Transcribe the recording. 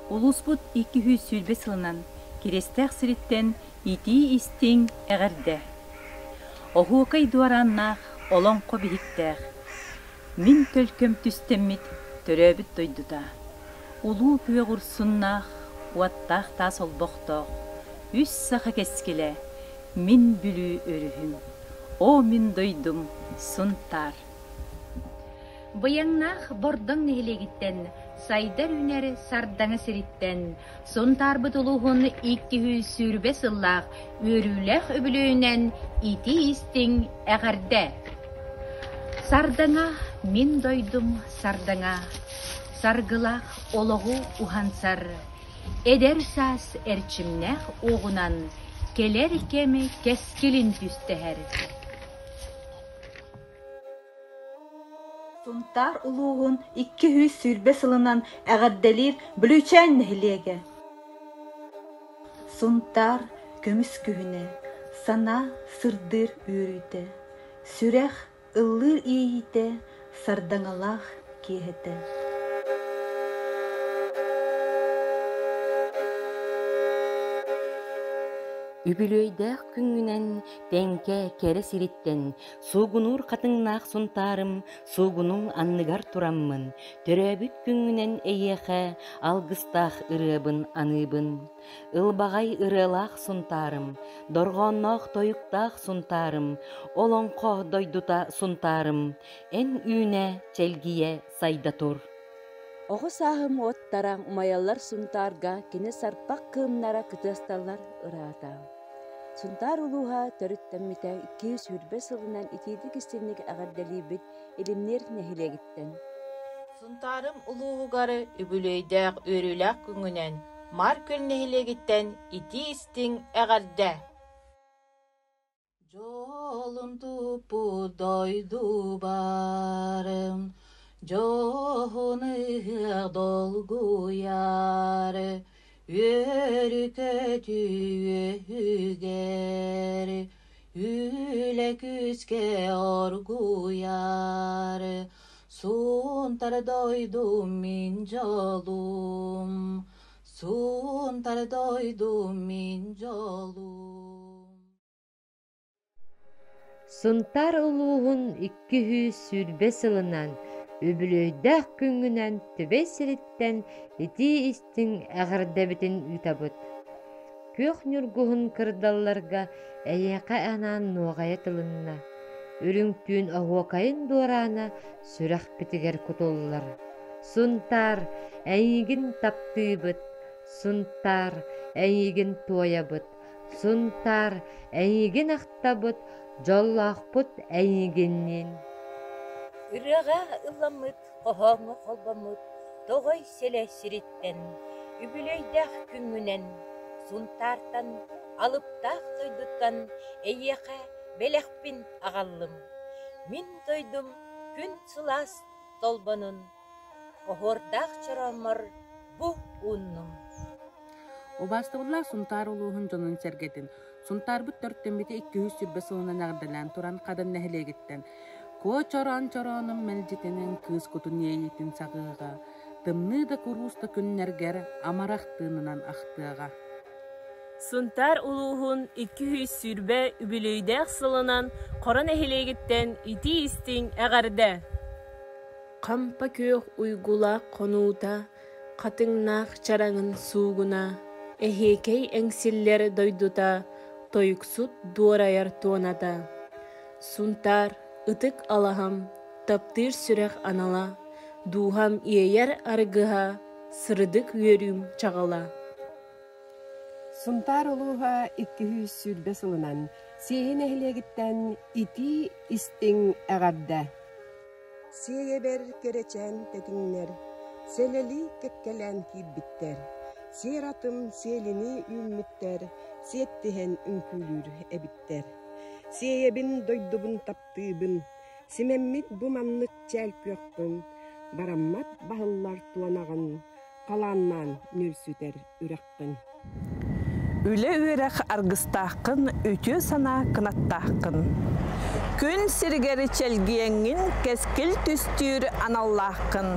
Улуспут 200 сүлбе сылынан керестәк сириттен ити истиң әгәрдә. Охуакай дуараннах олонқо бихиктәх. Мин төлкөм түстеммит төрөбіт дойдута. Улуу пүе ғурсуннах уаттах тас олбоқтоқ. Үс саха кескеле мин бүлүү өрүхүм. О мин дойдум сунтар. Быяңнах бордың нехилегиттен, сайдар үнәрі сардаңы сириттен, сунтарбыт улуғын 200 сүрбе сыллақ, өрүләх өбілөйінен ити истиң әғәрдә. Сардаңа мин дойдум сардаңа, саргылақ олығы ухансар, эдер сас әрчімнәх оғынан, келер кемі кескілін түстәхәр. Сунтар улуғын 200 сүрбе сылынан әғаддәлер бүлүчән нәхилеге. Сунтар көміс күхіне, сана сырдыр өрүйті, сүрәх ыллыр ейті, сардаңалақ кейхеті. Үбілөйдәк күңінен тәңке кәрі сириттен, суғынур қатыңнақ сунтарым, суғынуң анныгар тураммын, төрөбіт күңінен әйеқә, алғыстақ ырыбын аныбын. Илбағай ырылақ сунтарым, дорғоннақ тойықтақ сунтарым, олонқо дойдута сунтарым, ән үйне чәлгие сайда тур. Оғы сағым оттаран умаялар сунтарға кені сарпақ кымнара кытысталар ырата. Сунтар улуға төріттәмміті 200 сүрбе сылынан итейді кістенік ағардалі біт елімнер нәхилегіттен. Сунтарым улуғығары үбілейдәк өріләк күңінен, мар көл нәхилегіттен ити істің әғарда. Жолым тупу дойду барым, Johonı dolgu yarı, yörü kötüger, üle küske orgu yarı, suntar doydum min jolum, suntar doydum min jolum. Сунтар улуғын 200 сүрбе сылынан, Үбілөйдәк күңінен төбе сириттен ити истің әғірдәбітін ütабыт. Көк нүргуғын кырдалларға әйеқа әнан ноғая тылынна. Үріңтүн ағуақайын дорана сүрәқ бітігер күтоллар. Сунтар әйігін таптыбыт, сунтар әйігін тоябыт, сунтар әйігін ақтабыт, жоллақпыт әйігіннен. Үріға ұламыт, қоғаңы қолбамыт, тоғай селе сириттен, үбілейдәқ күңінен, сунтартан, алыптақ тойдуттан, әйеқа бәләқпін ағалым. Мин тойдум күн сылас толбанын, оғырдақ чырамыр бұ ұнным. Обастығылар сунтар улуғын жонын сәргетін. Сунтар бұт төрттенбеті 200 сүрбе сылынан ағдылан туран қадын нәхілегіттен. Ко чоран-чоранын мәлжетенен кыз кутун ейетін сағыға, тымны да күрусты күннергер амарақтынынан ақтыға. Сунтар улуғын 200 сүрбе үбілейдәк сылынан қоран әхілегіттен ити істің әғарда. Қампа көк уйгула қонуыта, қатыңнақ чараңын суғына, әхекей әңсіллер дойдута, тойықсут дуараяр туаната. Сунтар Итык алахам, таптыр сүрәк анала, дуham иер аргыха, сырдык үйерім чағала. Сунтар улуға 200 сүрбе сылынан, сейін әхілегіттен ити истің әғарда. Сие бер керечен тетіңнер, селели кеккелен киббіттер, сейратым селini үмміттер, сеттіхен үнкүлүр әбіттер. Сиебин дойдубун таптыыбын, симеммит буманнык чәл көкпін, бараммат бағыллар туанағын, қаланнан нүрсүтер үрәкпін. Үле үйрәк аргыстақын, үтü сана кынаттақын. Күн сиргері чәлгиеңін кәскіл түстүр аналлақын.